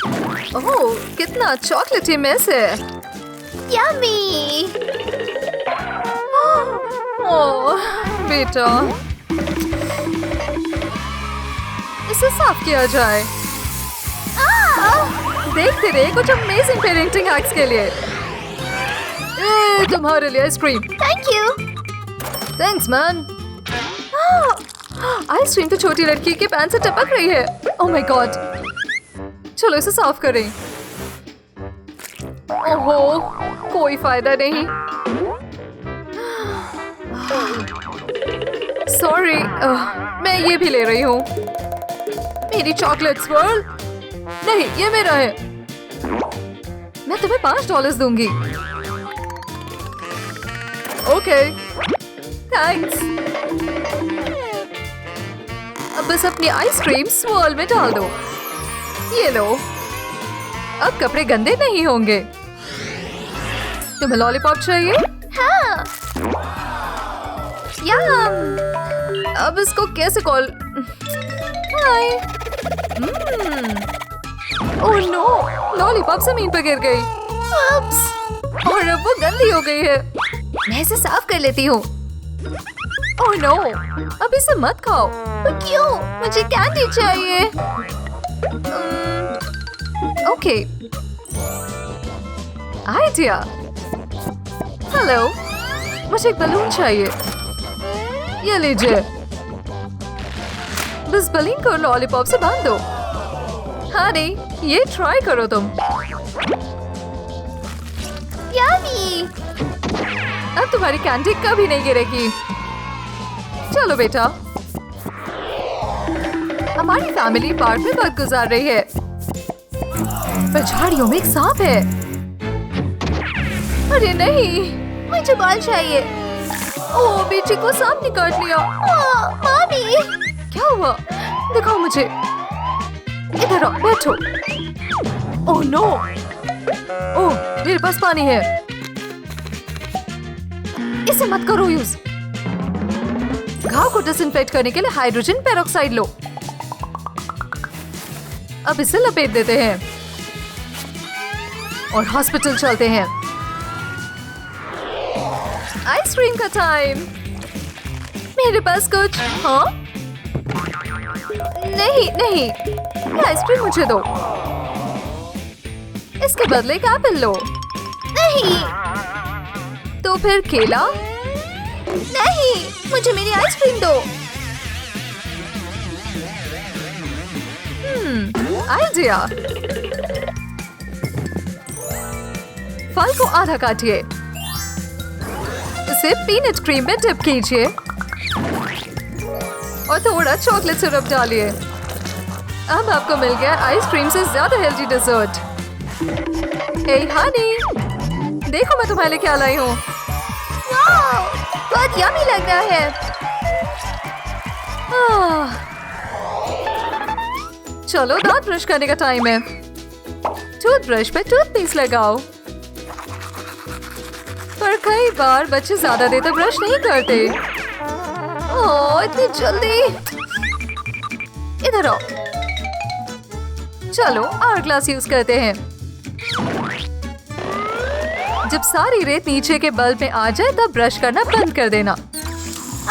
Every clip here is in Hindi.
ओह, कितना चॉकलेटी मेस है। यम्मी। ओह, बेटा, इसे साफ किया जाए। देखते रहे कुछ अमेजिंग पेरेंटिंग हैक्स के लिए। तुम्हारे लिए ice cream. Thank you. Thanks man. Ice cream तो छोटी लड़की के पैन से टपक रही है। Oh my God. चलो इसे साफ करें। ओहो, कोई फायदा नहीं। सॉरी, मैं ये भी ले रही हूँ। मेरी चॉकलेट स्वर्ल। नहीं, ये मेरा है। मैं तुम्हें $5 दूंगी। Okay, thanks. अब बस अपनी आइसक्रीम स्वर्ल में डाल दो। ये लो, अब कपड़े गंदे नहीं होंगे। तुम्हें लॉलीपॉप चाहिए? हाँ। यम। अब इसको कैसे कॉल? हाय। ओह नो, लॉलीपॉप जमीन पर गिर गई। उप्स। और अब वो गंदी हो गई है। मैं इसे साफ कर लेती हूँ। ओह नो, अब इसे मत खाओ। क्यों? मुझे कैंडी चाहिए। Okay, idea. हेलो, मुझे एक बलून चाहिए। ये लीजिए। बस बलून को लॉलीपॉप से बांध दो। हाँ नहीं, ये ट्राई करो तुम। यम्मी। अब तुम्हारी कैंडी कभी नहीं गिरेगी। चलो बेटा। हमारी फैमिली पार्क में वक्त गुजार रही है, पर झाड़ियों में एक सांप है। अरे नहीं, मुझे बॉल चाहिए। ओह, बेटी को सांप ने काट लिया। मामी। क्या हुआ? दिखाओ मुझे। इधर आओ, बैठो। Oh no. ओह, मेरे पास पानी है। इसे मत करो यूज। घाव को डिसइंफेक्ट करने के लिए हाइड्रोजन पेरोक्साइड लो। अब इसे लपेट देते हैं और हॉस्पिटल चलते हैं। आइसक्रीम का टाइम। मेरे पास कुछ। हाँ? नहीं नहीं, ये आइसक्रीम मुझे दो। इसके बदले एक एप्पल लो। नहीं। तो फिर केला। नहीं, मुझे मेरी आइसक्रीम दो। आइडिया। फल को आधा काटिए, इसे पीनट क्रीम में डिप कीजिए और थोड़ा चॉकलेट सिरप डालिए। अब आपको मिल गया आइसक्रीम से ज्यादा हेल्दी डेजर्ट। हे हनी, देखो मैं तुम्हारे लिए क्या लाई हूँ। वाह, बहुत यम्मी लग रहा है। चलो दांत ब्रश करने का टाइम है। टूथब्रश पे टूथपेस्ट लगाओ। पर कई बार बच्चे ज्यादा देर तक ब्रश नहीं करते। ओह, इतनी जल्दी। इधर आओ। चलो आवर ग्लास यूज करते हैं। जब सारी रेत नीचे के बल्ब में आ जाए तब ब्रश करना बंद कर देना।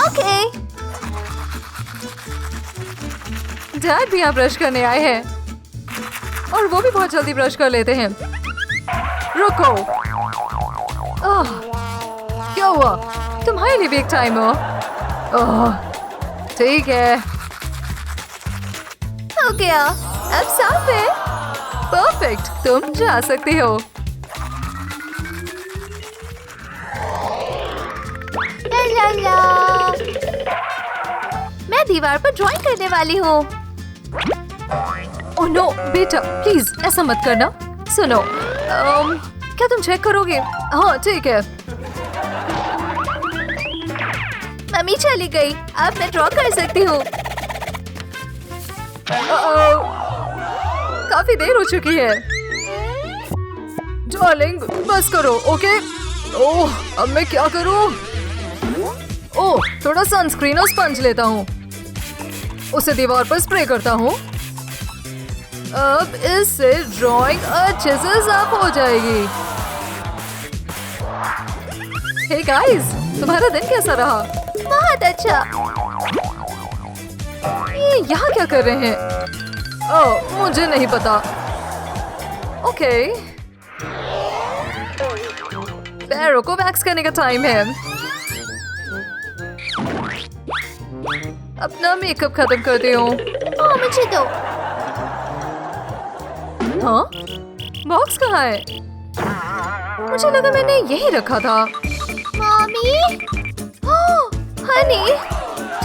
ओके। डैड भी यहाँ ब्रश करने आए हैं और वो भी बहुत जल्दी ब्रश कर लेते हैं। रुको। क्या हुआ? तुम्हारे लिए भी एक टाइम हो। ठीक है, हो गया, अब साफ है। परफेक्ट, तुम जा सकती हो। ला ला ला। मैं दीवार पर ड्राइंग करने वाली हूँ। ओह नो, बेटा प्लीज ऐसा मत करना। सुनो, क्या तुम चेक करोगे? हाँ ठीक है। मम्मी चली गई, अब मैं ड्रॉ कर सकती हूँ। काफी देर हो चुकी है। डार्लिंग बस करो, ओके? ओह, अब मैं क्या करूँ? ओह, थोड़ा सनस्क्रीन और स्पंज लेता हूँ, उसे दीवार पर स्प्रे करता हूँ। अब इससे ड्राइंग अच्छे से साफ हो जाएगी। हे गाइस, तुम्हारा दिन कैसा रहा? बहुत अच्छा। ये यहाँ क्या कर रहे हैं? ओह, मुझे नहीं पता। ओके, पैरों को वैक्स करने का टाइम है। अपना मेकअप खत्म करती हूँ। हाँ, मुझे दो। हाँ, बॉक्स कहाँ है? मुझे लगा मैंने यही रखा था। मम्मी, ओह, हनी,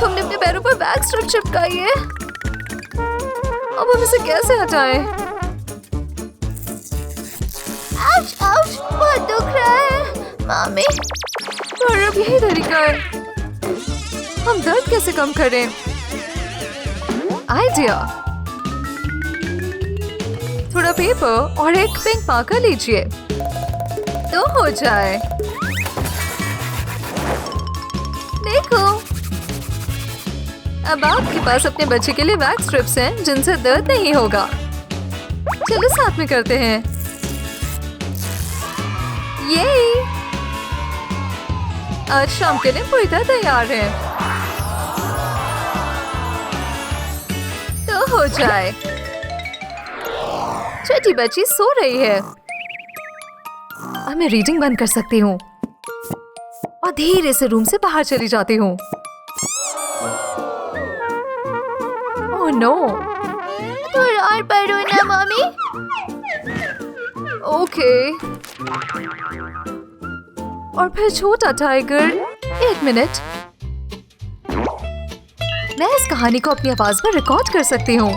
तुमने अपने पैरों पर वैक्स स्ट्रिप चिपकाई है। अब हम इसे कैसे हटाएं? आउच, आउच, बहुत दुख रहा है। मम्मी, और अब यही तरीका है। हम दर्द कैसे कम करें? आइडिया, थोड़ा पेपर और एक पिंक मार्कर लीजिए तो हो जाए। देखो, अब आपके पास अपने बच्चे के लिए वैक्स स्ट्रिप्स हैं जिनसे दर्द नहीं होगा। चलो साथ में करते हैं। ये आज शाम के लिए पूरी तरह तैयार है तो हो जाए। छोटी बच्ची सो रही है। अब मैं रीडिंग बंद कर सकती हूँ और धीरे से रूम से बाहर चली जाती हूँ। ओह नो, थोड़ा और पढ़ो ना मम्मी। ओके। और फिर छोटा टाइगर। एक मिनट, मैं इस कहानी को अपनी आवाज में रिकॉर्ड कर सकती हूँ।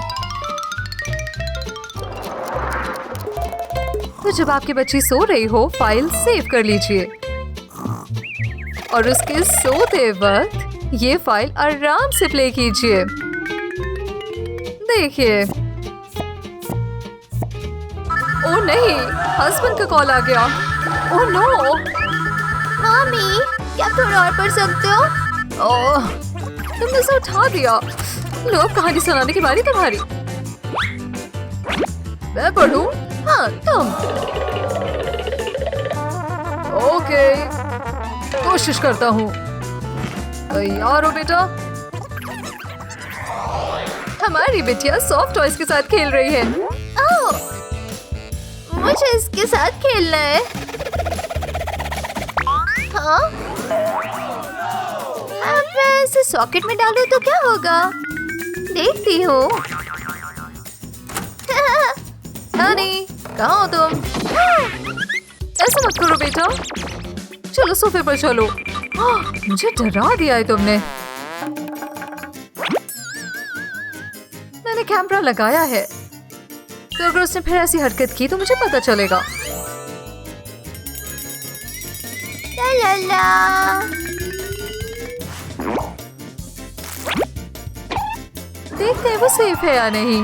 तो जब आपकी बच्ची सो रही हो, फाइल सेव कर लीजिए और उसके सोते वक्त ये फाइल आराम से प्ले कीजिए। देखिए, ओह नहीं, हस्बैंड का कॉल आ गया। Oh no. मम्मी, क्या थोड़ा और पढ़ सकते हो? ओह, तुमने इसे उठा दिया। लो, अब कहानी सुनाने की बारी तुम्हारी। मैं पढ़ूं? हाँ, तुम। ओके, कोशिश करता हूँ। तैयार हो बेटा? हमारी बिटिया सॉफ्ट टॉयज के साथ खेल रही है। ओह, मुझे इसके साथ खेलना है। हाँ? अब मैं इसे सॉकेट में डालूं तो क्या होगा? देखती हूँ। हनी, कहाँ हो तुम? ऐसा मत करो बेटा। चलो सोफे पर चलो। मुझे डरा दिया है तुमने। मैंने कैमरा लगाया है, तो अगर उसने फिर ऐसी हरकत की तो मुझे पता चलेगा। ला ला ला। देखते हैं वो सेफ है या नहीं।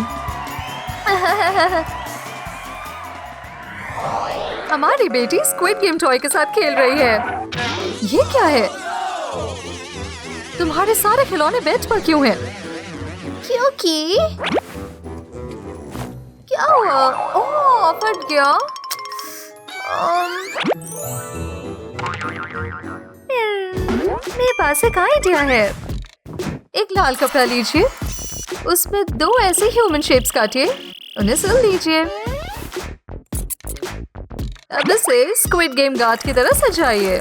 हमारी बेटी स्क्विड गेम टॉय के साथ खेल रही है। ये क्या है? तुम्हारे सारे खिलौने बेंच पर क्यों हैं? क्योंकि क्या हुआ? ओह, फट गया। मेरे पास एक आइडिया है। एक लाल कपड़ा लीजिए, उसमें 2 ऐसे ह्यूमन शेप्स काटिए, उन्हें सिल लीजिए। अब इसे स्क्विड गेम गार्ड की तरह सजाइए।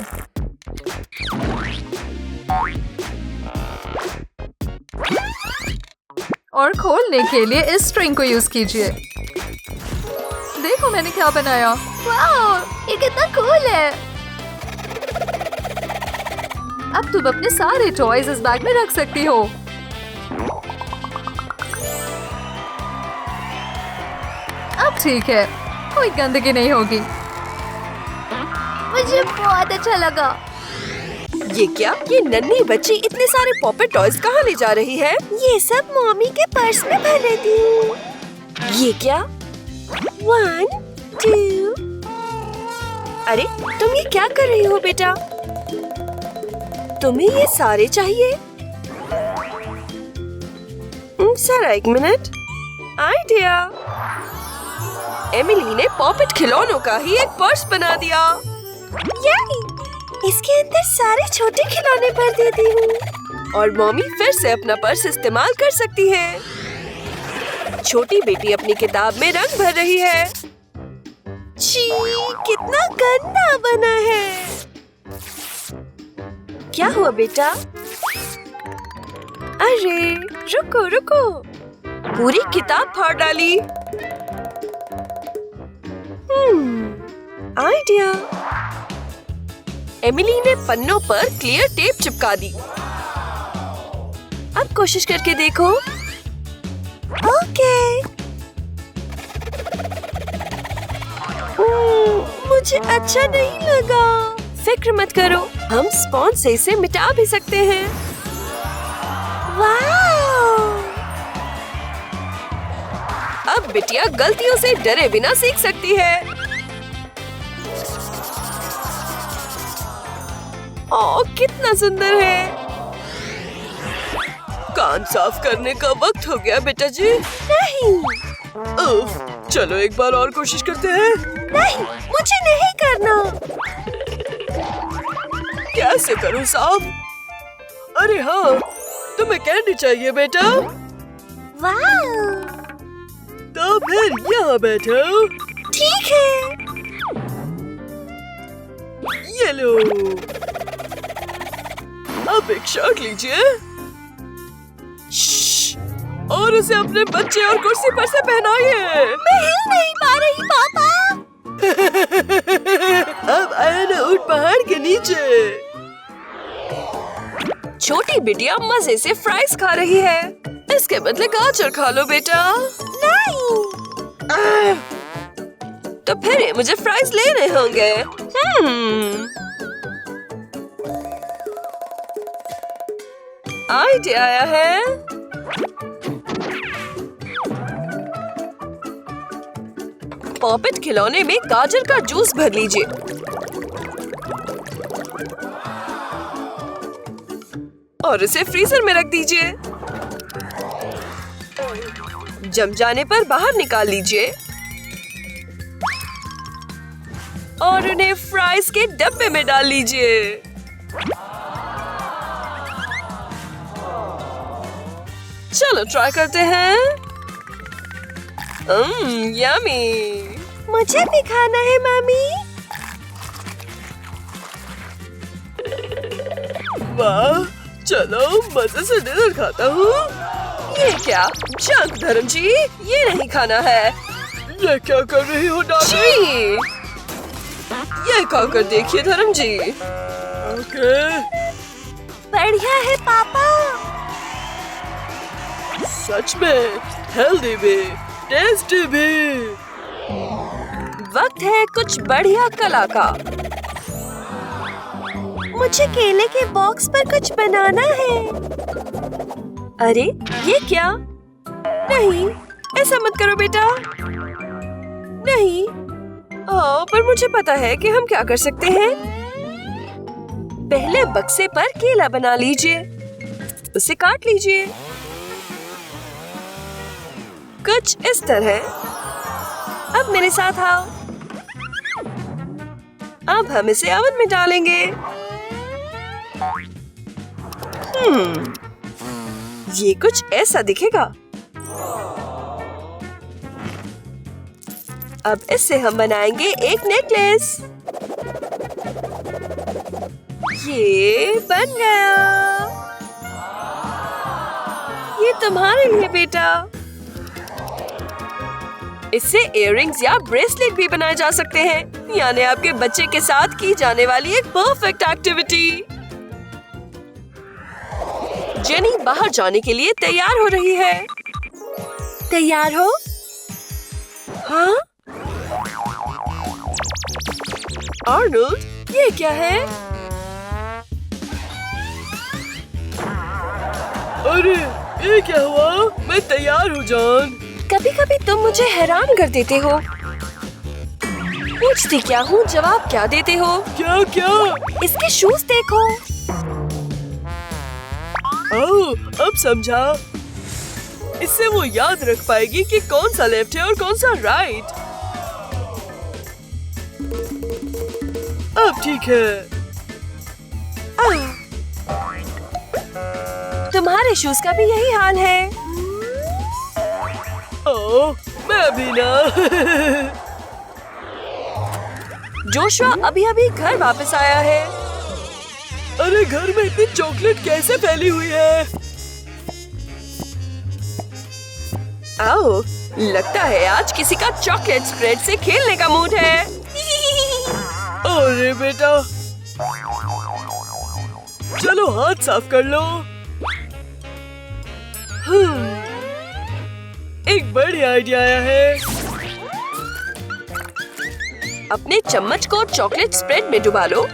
और खोलने के लिए इस स्ट्रिंग को यूज कीजिए। देखो मैंने क्या बनाया। वाह, ये कितना कूल है। अब तुम अपने सारे टॉयज इस बैग में रख सकती हो। अब ठीक है, कोई गंदगी नहीं होगी। मुझे बहुत अच्छा लगा। ये क्या? ये नन्ही बच्ची इतने सारे पॉपेट टॉयज कहाँ ले जा रही है? ये सब मम्मी के पर्स में भर लेती हूँ। ये क्या? 1, 2। अरे तुम ये क्या कर रही हो बेटा? तुम्हें ये सारे चाहिए? जरा एक मिनट। आइडिया। एमिली ने पॉपेट खिलौनों का ही एक पर्स बना दिया। यानी इसके अंदर सारे छोटे खिलौने भर देती हूँ और मम्मी फिर से अपना पर्स इस्तेमाल कर सकती है। छोटी बेटी अपनी किताब में रंग भर रही है। छी, कितना गंदा बना है। क्या हुआ बेटा? अरे रुको रुको, पूरी किताब फाड़ डाली। आइडिया। एमिली ने पन्नों पर क्लियर टेप चिपका दी। अब कोशिश करके देखो। ओके। मुझे अच्छा नहीं लगा। फिक्र मत करो, हम स्पॉन्ज से इसे मिटा भी सकते हैं। वाह! अब बिटिया गलतियों से डरे बिना सीख सकती है। ओह, कितना सुंदर है। कान साफ करने का वक्त हो गया बेटा जी। नहीं। उफ, चलो एक बार और कोशिश करते हैं। नहीं, मुझे नहीं करना। कैसे करूं साफ? अरे हाँ, तुम्हें कैंडी चाहिए बेटा? वाह! तो फिर यहाँ बैठो। ठीक है। ये लो। अब एक शर्ट लीजिए और उसे अपने बच्चे और कुर्सी पर से पहनाइए। मैं हिल नहीं पा रही पापा। अब आया ना ऊंट पहाड़ के नीचे। छोटी बिटिया मजे से फ्राइज खा रही है। इसके बदले गाजर खा लो बेटा। नहीं। तो फिर मुझे फ्राइज लेने होंगे। आइडिया आया है। पॉपेट खिलौने में गाजर का जूस भर लीजिए। और उसे फ्रीजर में रख दीजिए। जम जाने पर बाहर निकाल लीजिए और उन्हें फ्राइज के डब्बे में डाल लीजिए। चलो ट्राई करते हैं। यम्मी। मुझे भी खाना है मामी। वाह, चलो मजे से डिनर खाता हूँ। ये क्या जंक धर्म जी, ये नहीं खाना है। ये क्या कर रही हो डार्लिंग? ये खाकर देखिए धर्म जी। ओके। बढ़िया है पापा। सच में हेल्दी भी, टेस्टी भी। वक्त है कुछ बढ़िया कला का। मुझे केले के बॉक्स पर कुछ बनाना है। अरे ये क्या? नहीं, ऐसा मत करो बेटा। नहीं। पर मुझे पता है कि हम क्या कर सकते हैं। पहले बक्से पर केला बना लीजिए, उसे काट लीजिए कुछ इस तरह। अब मेरे साथ आओ। अब हम इसे ओवन में डालेंगे। ये कुछ ऐसा दिखेगा। अब इससे हम बनाएंगे एक नेकलेस। ये बन गया। ये तुम्हारे लिए बेटा। इससे इयररिंग्स या ब्रेसलेट भी बनाए जा सकते हैं, यानी आपके बच्चे के साथ की जाने वाली एक परफेक्ट एक्टिविटी। जेनी बाहर जाने के लिए तैयार हो रही है। तैयार हो? हाँ? आर्नोल्ड, ये क्या है? अरे ये क्या हुआ? मैं तैयार हूँ जान। कभी कभी तुम मुझे हैरान कर देते हो। पूछती क्या हूँ, जवाब क्या देते हो? क्या क्या? इसके शूज देखो। ओह, अब समझा। इससे वो याद रख पाएगी कि कौन सा लेफ्ट है और कौन सा राइट। अब ठीक है। तुम्हारे शूज का भी यही हाल है। ओह, मैं भी ना। जोशुआ अभी अभी घर वापस आया है। अरे घर में इतनी चॉकलेट कैसे फैली हुई है? आओ, लगता है आज किसी का चॉकलेट स्प्रेड से खेलने का मूड है। अरे बेटा, चलो हाथ साफ कर लो। एक बढ़िया आइडिया आया है। अपने चम्मच को चॉकलेट स्प्रेड में डुबा लो।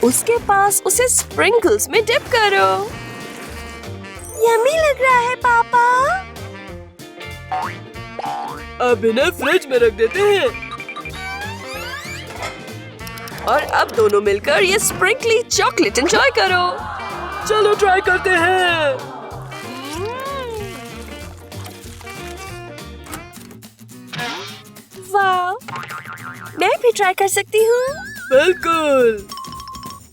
उसके पास उसे स्प्रिंकल्स में डिप करो। यम्मी लग रहा है पापा। अब इन्हें फ्रिज में रख देते हैं। और अब दोनों मिलकर ये स्प्रिंकली चॉकलेट एंजॉय करो। चलो ट्राई करते हैं। वाह, मैं भी ट्राई कर सकती हूँ। बिल्कुल।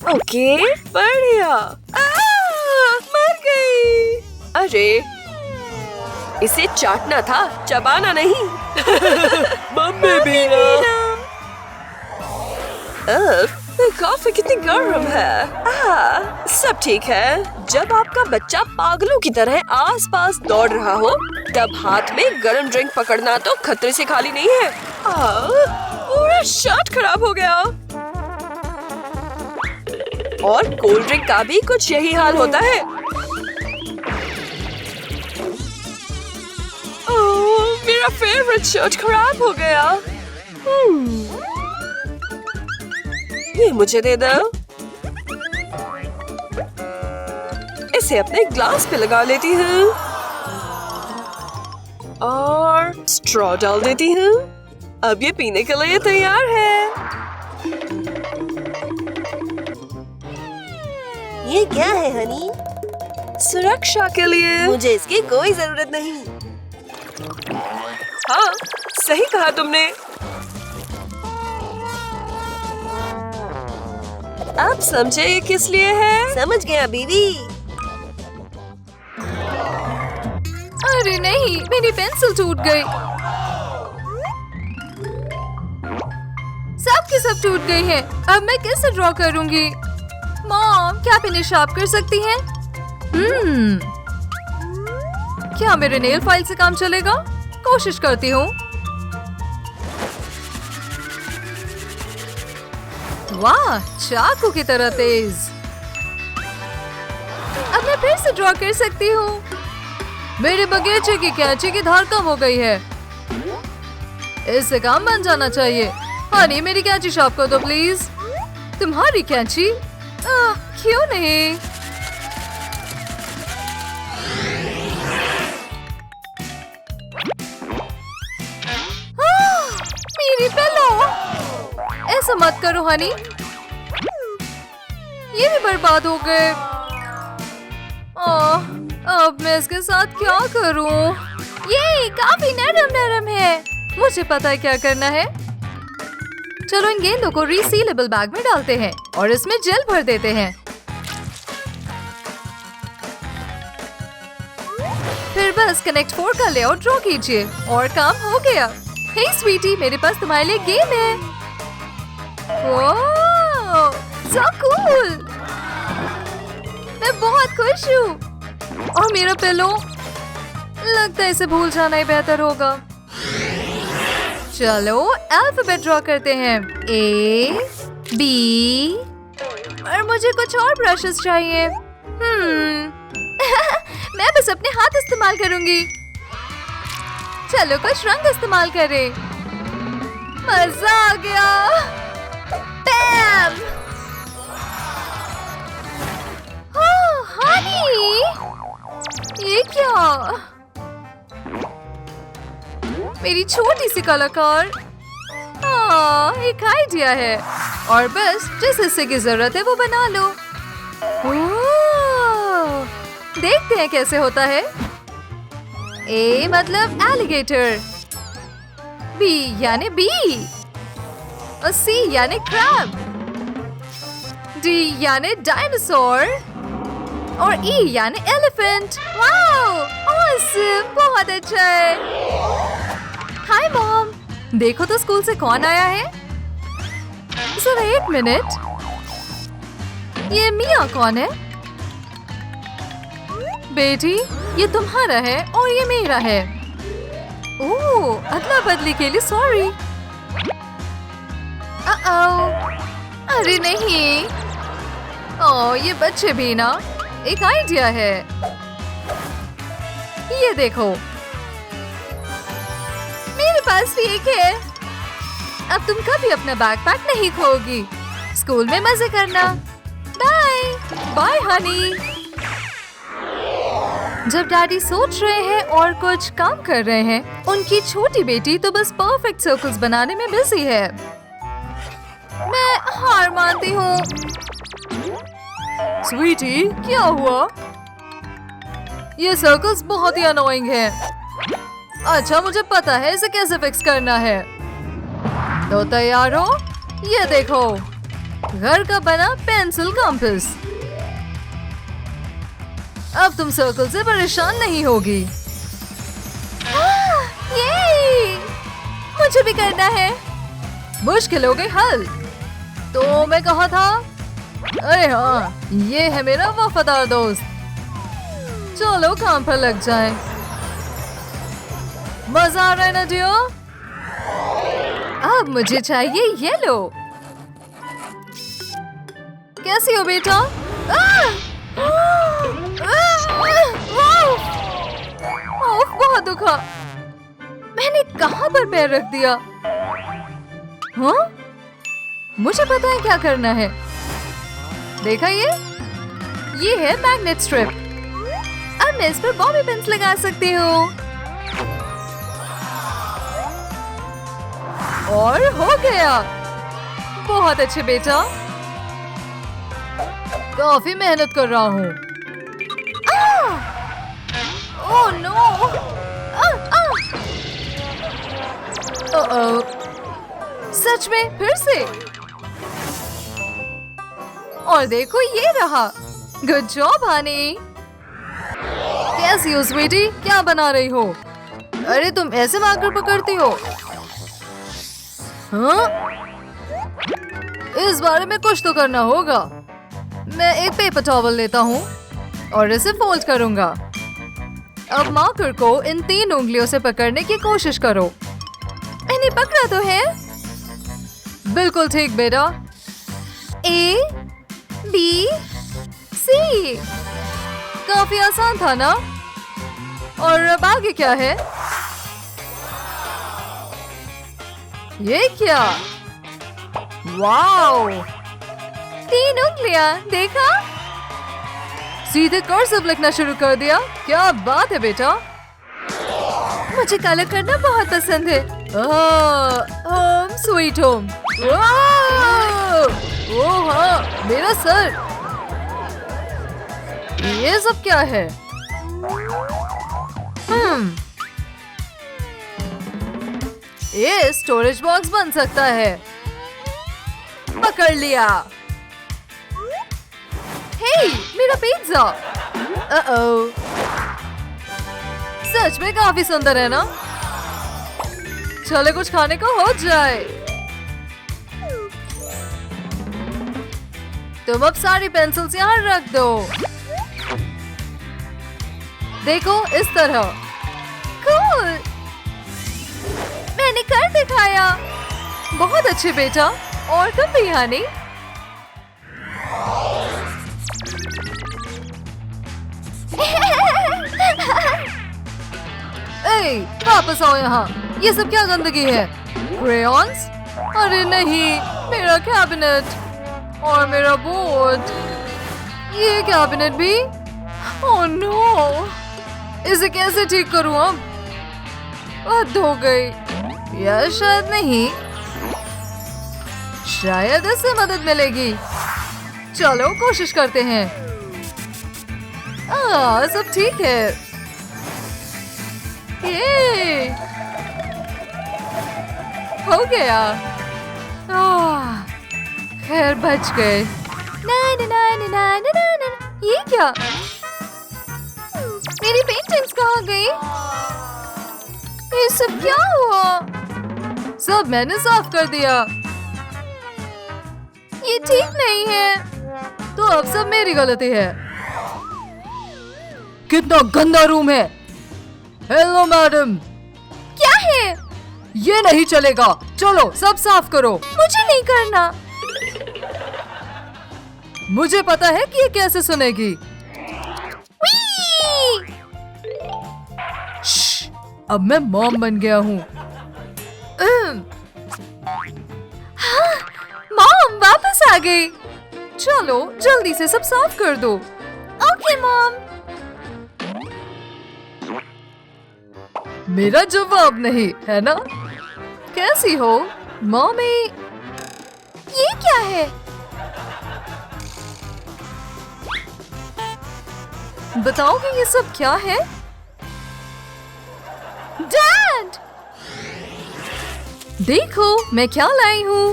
ओके, बढ़िया। मर गई। अरे, इसे चाटना था, चबाना नहीं। मम्मी भी ना। कॉफी कितनी गर्म है। सब ठीक है। जब आपका बच्चा पागलों की तरह आसपास दौड़ रहा हो, तब हाथ में गर्म ड्रिंक पकड़ना तो खतरे से खाली नहीं है। पूरा शर्ट खराब हो गया। और कोल्ड ड्रिंक का भी कुछ यही हाल होता है। मेरा फेवरेट शर्ट खराब हो गया। ये मुझे दे दो। इसे अपने ग्लास पे लगा लेती हूँ और स्ट्रॉ डाल देती हूँ। अब ये पीने के लिए तैयार है। ये क्या है हनी? सुरक्षा के लिए। मुझे इसकी कोई जरूरत नहीं। हाँ, सही कहा तुमने। अब समझे ये किस लिए है? समझ गया बीवी। अरे नहीं, मेरी पेंसिल टूट गई। सब की सब टूट गई है। अब मैं कैसे ड्रॉ करूंगी? मॉम, क्या आप इन्हें शार्प कर सकती हैं? क्या मेरे नेल फाइल से काम चलेगा? कोशिश करती हूँ। वाह, चाकू की तरह तेज। अब मैं फिर से ड्रॉ कर सकती हूँ। मेरे बगीचे की कैंची की धार कम हो गई है। इससे काम बन जाना चाहिए। हनी, मेरी कैंची शार्प कर दो प्लीज। तुम्हारी कैंची? क्यों नहीं? मेरी पिलो। ऐसा मत करो हनी, ये भी बर्बाद हो गए। अब मैं इसके साथ क्या करूं? ये काफी नरम नरम है। मुझे पता है क्या करना है। चलो इन गेंदों को रीसीलेबल बैग में डालते हैं और इसमें जेल भर देते हैं। फिर बस कनेक्ट 4 का लेआउट ड्रॉ कीजिए और काम हो गया। हे स्वीटी, मेरे पास तुम्हारे लिए गेम है। ओह, so cool! मैं बहुत खुश हूँ। और मेरा पिलो? लगता है इसे भूल जाना ही बेहतर होगा। चलो अल्फाबेट ड्रॉ करते हैं। A, B, और मुझे कुछ और ब्रशेस चाहिए। मैं बस अपने हाथ इस्तेमाल करूंगी। चलो कुछ रंग इस्तेमाल करें। मजा आ गया। बैम! हनी, ये क्या? मेरी छोटी सी कलाकार। एक आइडिया है और बस जिस हिस्से की जरूरत है वो बना लो। देखते हैं कैसे होता है। ए मतलब एलिगेटर, बी यानी बी, और C यानी क्रैब, D यानी डायनासोर और E यानी एलिफेंट। वाओ, ऑसम, बहुत अच्छा है। हाय मॉम, देखो तो स्कूल से कौन आया है। सर एक मिनट, ये मिया कौन है? बेटी, ये तुम्हारा है और ये मेरा है। ओह, अदला बदली के लिए सॉरी। अरे नहीं। ओह, ये बच्चे भी ना। एक आइडिया है, ये देखो, मेरे पास भी एक है। अब तुम कभी अपना बैकपैक नहीं खोगी। स्कूल में मजे करना। Bye bye honey. जब डैडी सोच रहे हैं और कुछ काम कर रहे हैं, उनकी छोटी बेटी तो बस परफेक्ट सर्कल्स बनाने में बिजी है। मैं हार मानती हूँ। स्वीटी, क्या हुआ? ये सर्कल्स बहुत ही अनोइंग है। अच्छा, मुझे पता है इसे कैसे फिक्स करना है। तो तैयार हो? ये देखो, घर का बना पेंसिल कंपास। अब तुम सर्कल से परेशान नहीं होगी। ये मुझे भी करना है। मुश्किल हो गई हल। तो मैं कहा था, अरे हाँ, ये है मेरा वफादार दोस्त। चलो काम पर लग जाएं। मजा आ रहा है ना जियो? अब मुझे चाहिए येलो। कैसी हो बेटा? बहुत दुखा। मैंने कहाँ पर पैर रख दिया? हाँ? मुझे पता है क्या करना है। देखा ये है मैग्नेट स्ट्रिप। अब मैं इस पर बॉबी पिन्स लगा सकती हूँ। और हो गया। बहुत अच्छे बेटा। काफी मेहनत कर रहा हूँ। Oh no! सच में फिर से। और देखो ये रहा। Good job Honey. कैसी हो स्वीटी? क्या बना रही हो? अरे तुम ऐसे मार्कर पकड़ती हो? हाँ? इस बारे में कुछ तो करना होगा। मैं एक पेपर टॉवल लेता हूँ और इसे फोल्ड करूंगा। अब मार्कर को इन 3 उंगलियों से पकड़ने की कोशिश करो। मैंने पकड़ा तो है। बिल्कुल ठीक बेटा। A, B, C। काफी आसान था ना? और अब आगे क्या है? ये क्या? वाओ! 3 उंगलियां, देखा? सीधे कर्सिव लिखना शुरू कर दिया। क्या बात है बेटा। मुझे कलर करना बहुत पसंद है। Home sweet home. ओह हाँ, मेरा सर। ये सब क्या है? ये स्टोरेज बॉक्स बन सकता है। पकड़ लिया। हे, मेरा पिज्जा। सच में काफी सुंदर है ना? चले कुछ खाने को हो जाए। तुम अब सारी पेंसिल्स यहाँ रख दो। देखो इस तरह। कूल। मैंने कर दिखाया। बहुत अच्छे बेटा। और तुम भी हनी। वापस आओ यहाँ। ये सब क्या गंदगी है? क्रेयॉन्स? अरे नहीं, मेरा कैबिनेट और मेरा बोर्ड। ये कैबिनेट भी? Oh no! इसे कैसे ठीक करूँ अब? हद हो गई। या शायद नहीं। शायद इससे मदद मिलेगी। चलो कोशिश करते हैं। सब ठीक है। ये हो गया। खैर बच गए। ना ना ना ना ना ना ना ना। ये क्या? मेरी पेंटिंग्स कहाँ गई? ये सब क्या हुआ? सब मैंने साफ कर दिया। ये ठीक नहीं है। तो अब सब मेरी गलती है। कितना गंदा रूम है। Hello madam. क्या है? ये नहीं चलेगा। चलो सब साफ करो। मुझे नहीं करना। मुझे पता है कि ये कैसे सुनेगी। Whee! श्श, अब मैं मॉम बन गया हूँ। हाँ, मॉम वापस आ गई। चलो जल्दी से सब साफ कर दो। Okay mom. मेरा जवाब नहीं है ना? कैसी हो मॉमी? ये क्या है? बताओगे ये सब क्या है? डैड! देखो मैं क्या लाई हूँ।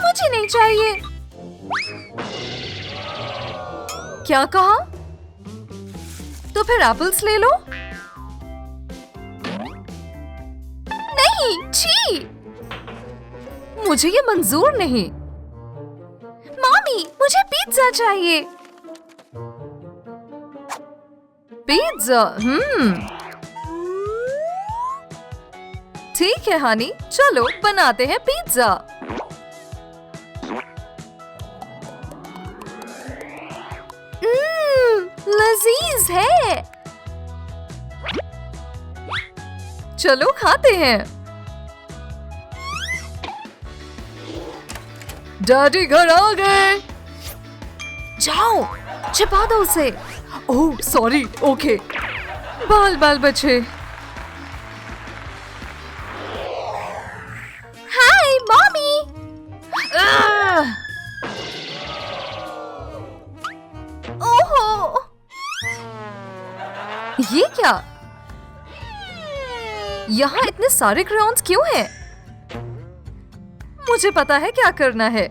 मुझे नहीं चाहिए। क्या कहा? तो फिर एप्पल्स ले लो। नहीं, छी! मुझे ये मंजूर नहीं। मॉमी, मुझे पिज्जा चाहिए। पिज्जा? ठीक है हनी, चलो बनाते हैं पिज्जा। लजीज है। चलो खाते हैं। डैडी घर आ गए। जाओ छिपा दो उसे। Oh sorry. ओके। बाल बाल बचे। हाय मॉमी। ओहो, ये क्या? यहाँ इतने सारे क्रेयॉन्स क्यों हैं? मुझे पता है क्या करना है।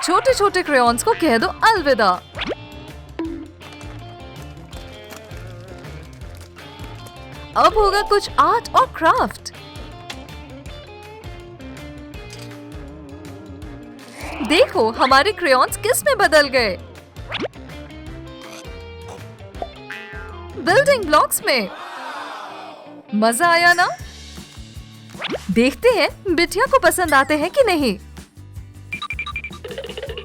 छोटे छोटे क्रेयॉन्स को कह दो अलविदा। अब होगा कुछ आर्ट और क्राफ्ट। देखो हमारे क्रेयॉन्स किस में बदल गए। बिल्डिंग ब्लॉक्स में। मजा आया ना? देखते हैं बिटिया को पसंद आते हैं कि नहीं।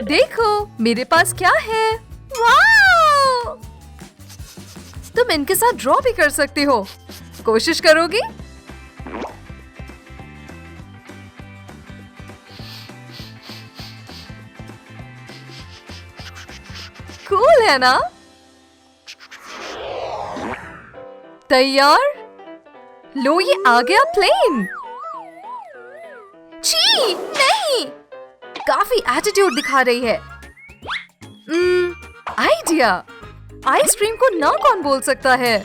देखो मेरे पास क्या है। वाओ! तुम इनके साथ ड्रॉ भी कर सकती हो। कोशिश करोगी? कूल है ना? तैयार? लो ये आ गया प्लेन। छी, नहीं। काफी एटीट्यूड दिखा रही है। आइडिया। आइसक्रीम को ना कौन बोल सकता है?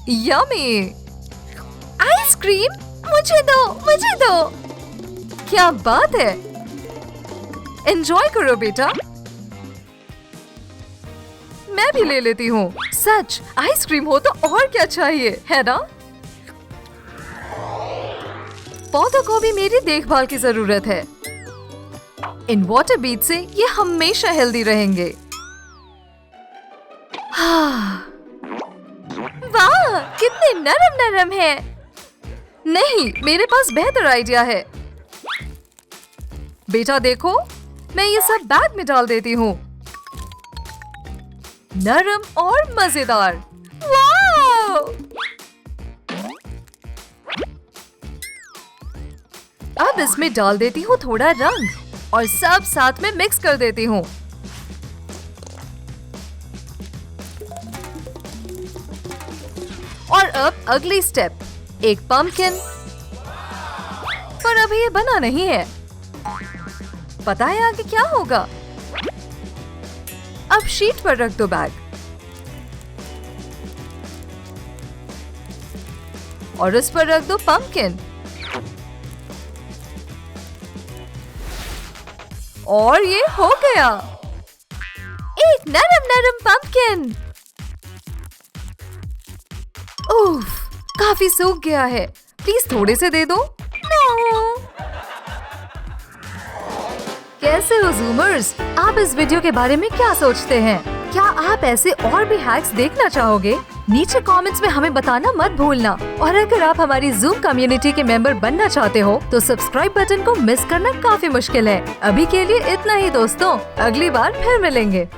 यमी। आइसक्रीम मुझे दो, मुझे दो। क्या बात है। एंजॉय करो बेटा। मैं भी ले लेती हूँ। सच आइसक्रीम हो तो और क्या चाहिए, है ना? पौधों को भी मेरी देखभाल की जरूरत है। इन वाटर बीज से ये हमेशा हेल्दी रहेंगे। वाह, कितने नरम नरम है। नहीं, मेरे पास बेहतर आइडिया है। बेटा देखो, मैं ये सब बैग में डाल देती हूँ। नरम और मजेदार। वाह! अब इसमें डाल देती हूँ थोड़ा रंग और सब साथ में मिक्स कर देती हूँ। और अब अगली स्टेप, एक पंपकिन। पर अभी ये बना नहीं है। पता है आगे क्या होगा? अब शीट पर रख दो बैग। और उस पर रख दो पंपकिन और ये हो गया एक नरम नरम पंपकिन। उफ, काफी सूख गया है। प्लीज थोड़े से दे दो। कैसे हो ज़ूमर्स? आप इस वीडियो के बारे में क्या सोचते हैं? क्या आप ऐसे और भी हैक्स देखना चाहोगे? नीचे कमेंट्स में हमें बताना मत भूलना। और अगर आप हमारी ज़ूम कम्युनिटी के मेंबर बनना चाहते हो तो सब्सक्राइब बटन को मिस करना काफी मुश्किल है। अभी के लिए इतना ही दोस्तों, अगली बार फिर मिलेंगे।